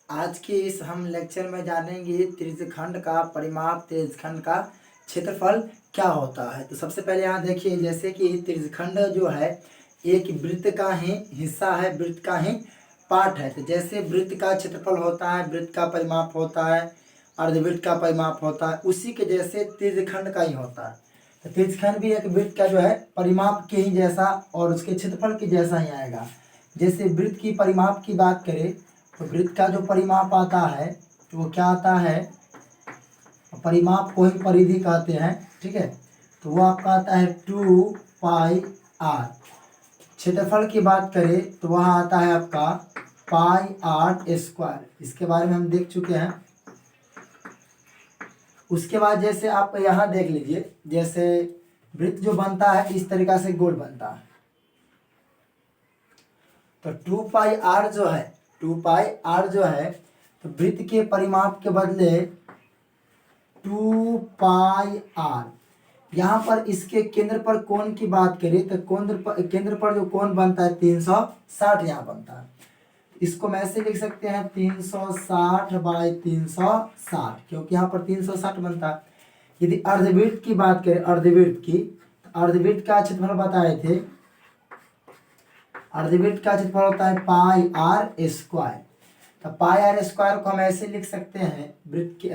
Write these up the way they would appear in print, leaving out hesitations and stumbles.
आज के इस हम लेक्चर में जानेंगे त्रिज्यखंड का परिमाप, त्रिज्यखंड का क्षेत्रफल क्या होता है। तो सबसे पहले यहाँ देखिए, जैसे कि त्रिज्यखंड जो है एक वृत्त का ही हिस्सा है, वृत्त का ही पार्ट है। तो जैसे वृत्त का क्षेत्रफल होता है, वृत्त का परिमाप होता है, अर्धवृत्त का परिमाप होता है, उसी के जैसे त्रिज्यखंड का ही होता है। तो त्रिज्यखंड भी एक वृत्त का जो है परिमाप के ही जैसा और उसके क्षेत्रफल के जैसा ही आएगा। जैसे वृत्त की परिमाप की बात करें तो वृत्त का जो परिमाप आता है तो वो क्या आता है, परिमाप को ही परिधि कहते हैं, ठीक है। तो वो आपका आता है 2πr। क्षेत्रफल की बात करें तो वह आता है आपका πr²। इसके बारे में हम देख चुके हैं। उसके बाद जैसे आप यहाँ देख लीजिए, जैसे वृत्त जो बनता है इस तरीका से गोल बनता है। तो 2πr जो है, 2πr जो है तो वृत्त के परिमाप के बदले 2πr। यहाँ पर इसके केंद्र पर कोण की बात करें तो केंद्र पर जो कोण बनता है 360 यहाँ बनता है। इसको मैं ऐसे लिख सकते हैं 360/360, क्योंकि यहाँ पर 360 बनता है। यदि अर्धवृत्त की बात करें, अर्धवृत्त की, अर्धवृत्त का क्षेत्रफल बताए थे, अर्धवृत्त का क्षेत्रफल होता है πr²। तो πr² को हम ऐसे लिख सकते हैं, वृत्त के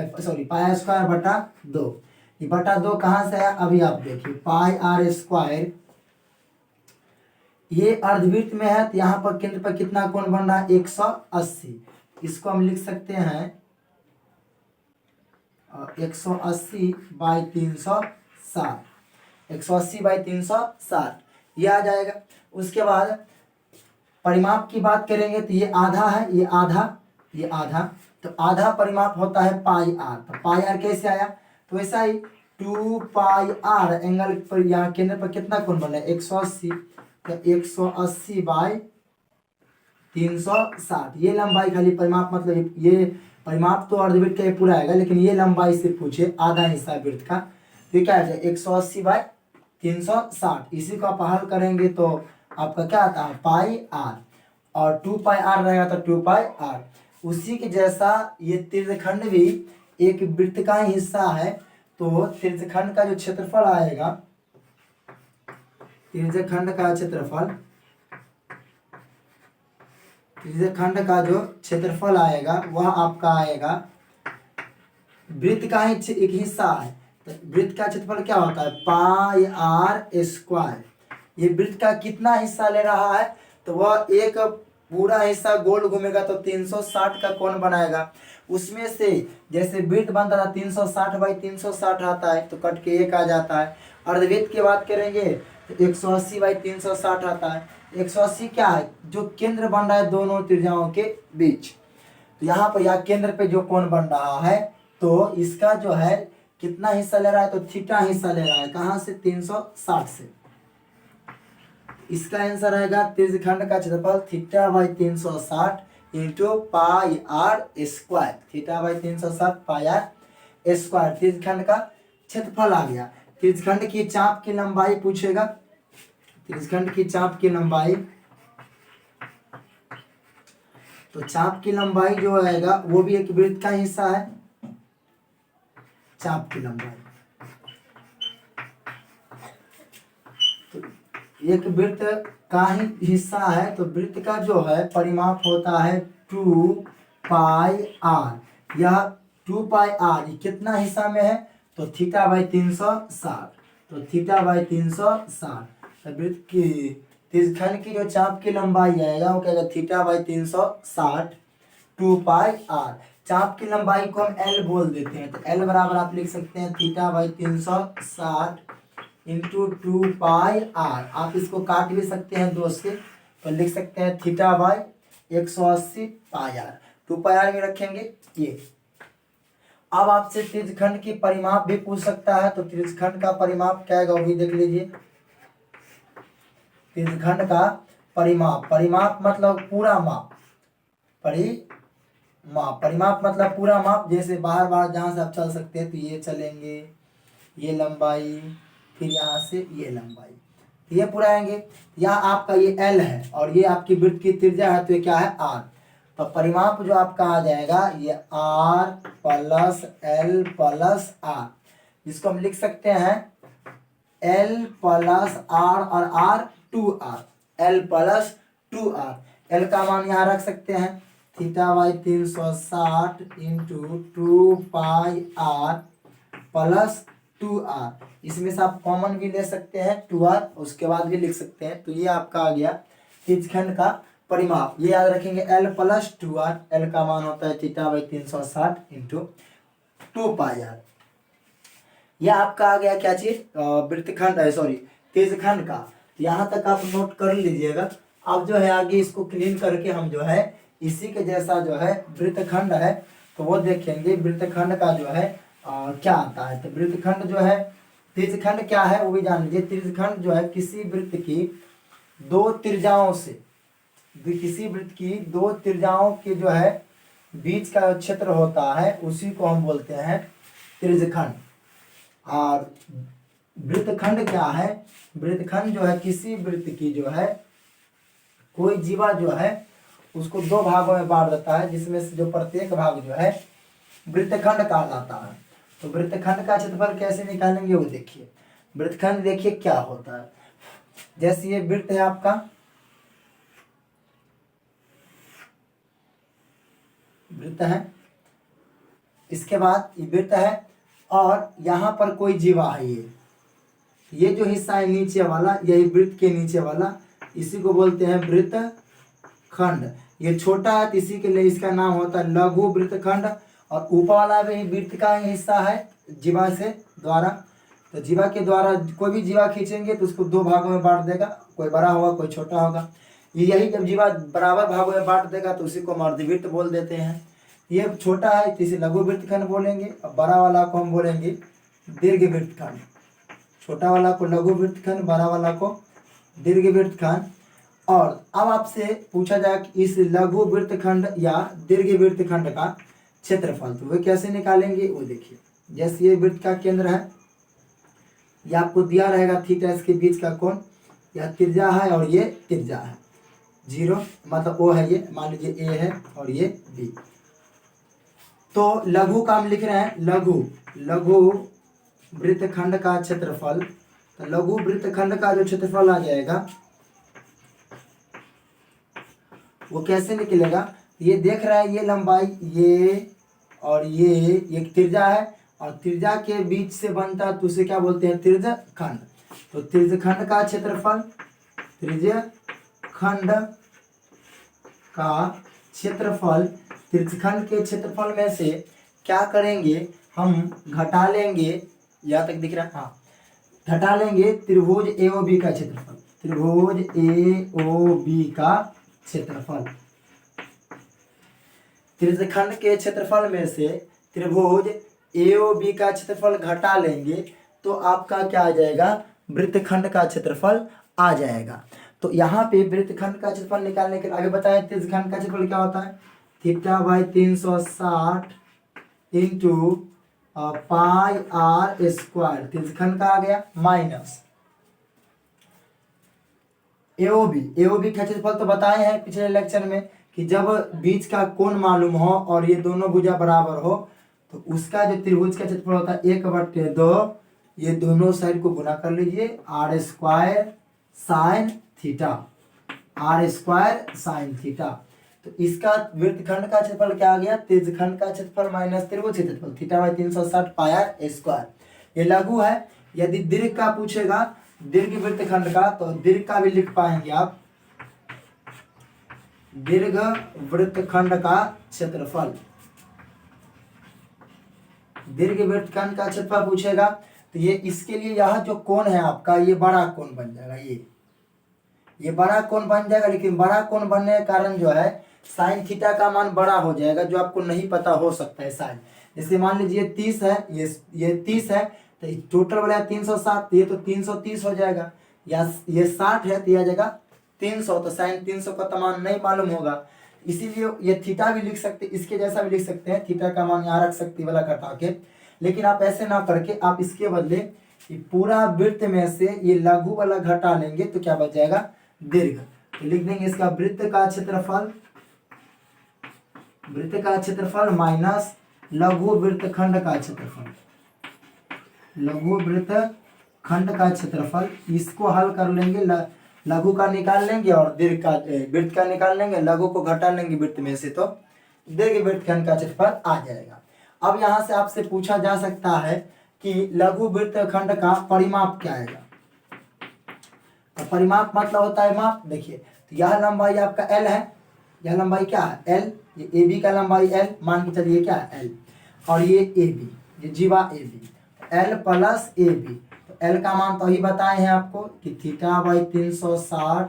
πr²/2। ये बटा 2 कहाँ से आया, अभी आप देखिए। πr², ये अर्धवृत्त में है तो यहाँ पर केंद्र पर कितना कोण बन रहा है, 180। इसको हम लिख सकते हैं 180/360, 180/360 ये आ जाएगा। उसके बाद परिमाप की बात करेंगे तो ये आधा है, ये आधा, ये आधा। तो आधा परिमाप होता है πr। तो πr कैसे आया, तो वैसा ही 2πr एंगल पर यहाँ केंद्र पर कितना कोण बन रहा है, 180। तो 180/360 ये लंबाई, खाली परिमाप मतलब ये परिमाप तो अर्धवृत्त का पूरा आएगा, लेकिन ये लंबाई से पूछे आधा हिस्सा वृत्त का, तो क्या है 180/360। इसी को आप हल करेंगे तो आपका क्या आता है πr, और 2πr रहेगा तो 2πr। उसी के जैसा ये त्रिज्यखंड भी एक वृत्त का ही हिस्सा है। तो त्रिज्यखंड का जो क्षेत्रफल आएगा, त्रिज्यखंड का क्षेत्रफल, त्रिज्यखंड का जो क्षेत्रफल आएगा वह आपका आएगा, वृत्त का ही एक हिस्सा है तो वृत्त का क्षेत्रफल क्या होता है, πr²। ये वृत्त का कितना हिस्सा ले रहा है, तो वह एक पूरा हिस्सा गोल घूमेगा तो 360 का कोण बनाएगा। उसमें से जैसे वृत्त बनता था 360/360 आता है तो कट के 1 आ जाता है। अर्धवृत्त की बात करेंगे तो 180/360 आता है। 180 क्या है, जो केंद्र बन रहा है दोनों त्रिज्याओं के बीच। तो यहाँ पर यह केंद्र पे जो कोण बन रहा है तो इसका जो है कितना हिस्सा ले रहा है, तो थीटा हिस्सा ले रहा है। कहाँ से, 360 से। इसका आंसर रहेगा त्रिज्यखंड का क्षेत्रफल θ/360 इंटू πr², θ/360 πr²। त्रिज्यखंड का क्षेत्रफल आ गया। त्रिज्यखंड की चाप की लंबाई पूछेगा, त्रिज्यखंड की चाप की लंबाई, तो चाप की लंबाई जो आएगा वो भी एक वृत्त का हिस्सा है। चाप की लंबाई तो एक वृत्त का ही हिस्सा है, तो वृत्त का जो है परिमाप होता है 2πr। यह 2πr कितना हिस्सा में है, तो θ/360, तो θ/360। तो वृत्त की त्रिज्यखंड की जो चाप की लंबाई आएगा वो कहेगा θ/360 2πr। चाप की लंबाई को हम L बोल देते हैं, तो L बराबर आप लिख सकते हैं θ/360 इंटू 2πr। आप इसको काट भी सकते हैं 2 से, तो लिख सकते हैं θ/180 πr। 2πr में रखेंगे ये। अब आपसे त्रिज्यखंड की परिमाप भी पूछ सकता है, तो त्रिज्यखंड का परिमाप क्या है वो भी देख लीजिए। त्रिज्यखंड का परिमाप, परिमाप मतलब पूरा माप, परिमाप मतलब पूरा माप। जैसे बाहर बाहर जहाँ से आप चल सकते हैं तो ये चलेंगे, ये लंबाई, फिर यहाँ से ये लंबाई, ये पूरा आएंगे। यहाँ आपका ये L है और ये आपकी वृत्त की त्रिज्या है, तो ये क्या है R। तो परिमाप जो आपका आ जाएगा ये R plus L plus R, इसको हम लिख सकते हैं L प्लस R और R 2R, L plus 2R। L का मान यहाँ रख सकते हैं theta by 360 into 2πr plus 2R। इसमें से आप कॉमन भी ले सकते हैं 2R, उसके बाद भी लिख सकते हैं। तो ये आपका आ गया त्रिज्यखंड का परिमाप। ये याद रखेंगे L प्लस 2R, L का मान होता है थीटा बाई 360 इंटू 2πr। यह आपका आ गया क्या चीज, वृत्तखंड है, सॉरी त्रिज्यखंड का। यहाँ तक आप नोट कर लीजिएगा। अब जो है आगे इसको क्लीन करके हम जो है इसी के जैसा जो है वृत्तखंड है तो वो देखेंगे वृत्तखंड का जो है क्या आता है। तो वृत्तखंड जो है, त्रिज्यखंड क्या है वो भी जान लीजिए। त्रिज्यखंड जो है किसी वृत्त की दो त्रिज्याओं से, किसी वृत्त की दो त्रिज्याओं के जो है बीच का क्षेत्र होता है उसी को हम बोलते हैं त्रिज्यखंड। और वृत्तखंड क्या है, वृत्तखंड जो है किसी वृत्त की जो है कोई जीवा जो है उसको दो भागों में बांट देता है, जिसमें से जो प्रत्येक भाग जो है वृत्तखंड कहलाता है। तो वृत्तखंड का क्षेत्रफल कैसे निकालेंगे वो देखिए। वृत्तखंड देखिए क्या होता है, जैसे ये वृत्त है आपका, वृत्त है, इसके बाद ये वृत्त है और यहाँ पर कोई जीवा है। ये जो हिस्सा है नीचे वाला, यही वृत्त के नीचे वाला, इसी को बोलते हैं वृत्तखंड। ये छोटा है तो इसी के लिए इसका नाम होता है लघु वृत्तखंड। और ऊपर वाला भी वृत्त का ही हिस्सा है जीवा से द्वारा। तो जीवा के द्वारा कोई भी जीवा खींचेंगे तो उसको दो भागों में बांट देगा, कोई बड़ा होगा कोई छोटा होगा। यही जब जीवा बराबर भागों में बांट देगा तो उसी को हम अर्धवृत्त बोल देते हैं। ये छोटा है तो इसे लघु वृत्तखंड बोलेंगे और बड़ा वाला को हम बोलेंगे दीर्घ वृत्तखंड। छोटा वाला को लघु वृत्तखंड, बड़ा वाला को दीर्घ वृत्तखंड। और अब आपसे पूछा जाए कि इस लघु वृत्तखंड या दीर्घ वृत्तखंड का क्षेत्रफल तो वे कैसे निकालेंगे वो देखिए। जैसे ये वृत्त का केंद्र है, ये आपको दिया रहेगा थीटा, इसके बीच का कोण, यह त्रिज्या है और ये त्रिज्या है 0, मतलब O है ये, मान लीजिए A है और ये B। तो लघु का हम लिख रहे हैं लघु वृत्तखंड का क्षेत्रफल। तो लघु वृत्तखंड का जो क्षेत्रफल आ जाएगा वो कैसे निकलेगा। ये देख रहा है ये लंबाई, ये और ये त्रिज्या है और त्रिज्या के बीच से बनता है तो उसे क्या बोलते हैं त्रिज्यखंड। तो त्रिज्यखंड का क्षेत्रफल, त्रिज्यखंड का क्षेत्रफल, त्रिज्यखंड के क्षेत्रफल में से क्या करेंगे हम घटा लेंगे, यहाँ तक दिख रहा है, हाँ, घटा लेंगे त्रिभुज AOB का क्षेत्रफल, त्रिभुज AOB का क्षेत्रफल। त्रिज्यखंड के क्षेत्रफल में से त्रिभुज AOB का क्षेत्रफल घटा लेंगे तो आपका क्या आ जाएगा, वृत्तखंड का क्षेत्रफल आ जाएगा। तो यहाँ पे वृत्तखंड का क्षेत्रफल निकालने के लिए आगे बताएं त्रिज्यखंड का क्षेत्रफल क्या होता है, theta by 360 into πr square, त्रिज्यखंड का आ गया, माइनस AOB का क्षेत्रफल तो बताए हैं पिछले लेक्चर में कि जब बीच का कोण मालूम हो और ये दोनों भुजा बराबर हो तो उसका जो त्रिभुज का क्षेत्रफल होता है 1/2, ये दोनों साइड को गुना कर लीजिए, r square sine theta, r square sine theta. तो इसका वृत्तखंड का क्षेत्रफल क्या आ गया, त्रिज्यखंड का क्षेत्रफल माइनस त्रिभुज क्षेत्रफल, थीटा बाई 360 πr स्क्वायर। ये लघु है। यदि दीर्घ का पूछेगा, दीर्घ वृत्तखंड का, तो दीर्घ का भी लिख पाएंगे आप, दीर्घ वृत्तखंड का क्षेत्रफल। दीर्घ वृत्तखंड का क्षेत्रफल पूछेगा तो ये इसके लिए यह जो कोण है आपका ये बड़ा कोण बन जाएगा, ये बड़ा कोण बन जाएगा। लेकिन बड़ा कोण बनने के कारण जो है साइन थीटा का मान बड़ा हो जाएगा, जो आपको नहीं पता हो सकता है साइन। जैसे मान लीजिए 30 है, ये 30 है तो टोटल वाला 360, ये तो 330 हो जाएगा, या ये 60 है तो यह जाएगा 300, तो साइन 300 का तो मान नहीं मालूम होगा, इसीलिए ये थीटा भी लिख सकते, इसके जैसा भी लिख सकते हैं, थीटा का मान यहाँ रख सकते वाला घटा के। लेकिन आप ऐसे ना करके आप इसके बदले पूरा वृत्त में से ये लघु वाला घटा लेंगे तो क्या बच जाएगा, दीर्घ। तो लिख देंगे इसका वृत्त का क्षेत्रफल, वृत्त का क्षेत्रफल माइनस लघु वृत्तखंड का क्षेत्रफल, लघु वृत्तखंड का क्षेत्रफल, इसको हल कर लेंगे, लघु का निकाल लेंगे और दीर्घ का वृत्त का निकाल लेंगे, लघु को घटा लेंगे वृत्त में से तो दीर्घ वृत्तखंड का क्षेत्रफल आ जाएगा। अब यहाँ से आपसे पूछा जा सकता है कि लघु वृत्तखंड का परिमाप क्या आएगा। तो परिमाप मतलब होता है माप। देखिए तो यह लंबाई आपका L है, यह लंबाई क्या है L, ये AB का लंबाई L मान के चलिए क्या है L, और ये AB, ये जीवा AB, L प्लस AB। तो L का मान तो ही बताए हैं आपको कि theta by 360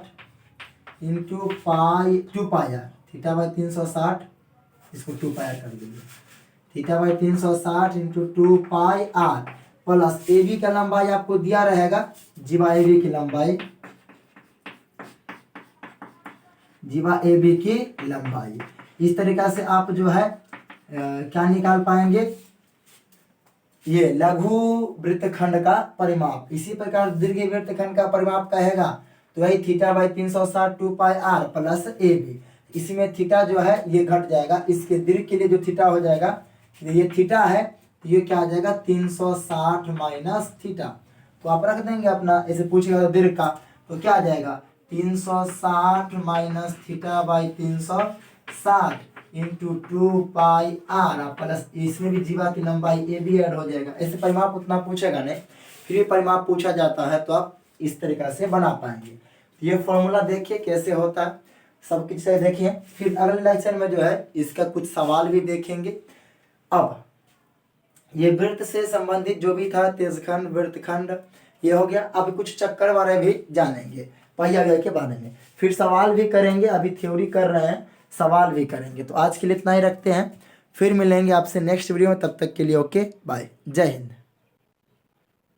into pi 2 pi r, theta by 360, इसको 2 पाई आर कर दीजिए, theta by 360 into 2 pi r plus AB का लंबाई आपको दिया रहेगा, जीवा AB की लंबाई, जीवा AB की लंबाई। इस तरीका से आप जो है क्या निकाल पाएंगे, ये लघु वृत्तखंड का परिमाप। इसी प्रकार दीर्घ वृत्तखंड का परिमाप कहेगा तो वही theta by 360 2 pi r plus AB। इसमें थीटा जो है ये घट जाएगा, इसके दीर्घ के लिए जो थीटा हो जाएगा, ये थीटा है तो ये क्या आ जाएगा 360 माइनस थीटा। तो आप रख देंगे अपना, ऐसे पूछेगा तो दीर्घ का तो क्या आ जाएगा 360 minus theta by 360 into 2 pi r plus इसमें भी जीवा की लंबाई ए बी ऐड हो जाएगा। ऐसे परिमाप उतना पूछेगा नहीं, फिर ये परिमाप पूछा जाता है तो आप इस तरीका से बना पाएंगे। ये फॉर्मूला देखिए कैसे होता है, सब कुछ से देखिए। फिर अगले लेक्चर में जो है इसका कुछ सवाल भी देखेंगे। अब ये वृत्त से संबंधित जो भी था, तेजखंड वृत्तखंड ये हो गया। अब कुछ चक्कर वाले भी जानेंगे पहिया व्यय के बारे में, फिर सवाल भी करेंगे। अभी थ्योरी कर रहे हैं, सवाल भी करेंगे। तो आज के लिए इतना ही रखते हैं, फिर मिलेंगे आपसे नेक्स्ट वीडियो में। तब तक के लिए ओके बाय, जय हिंद।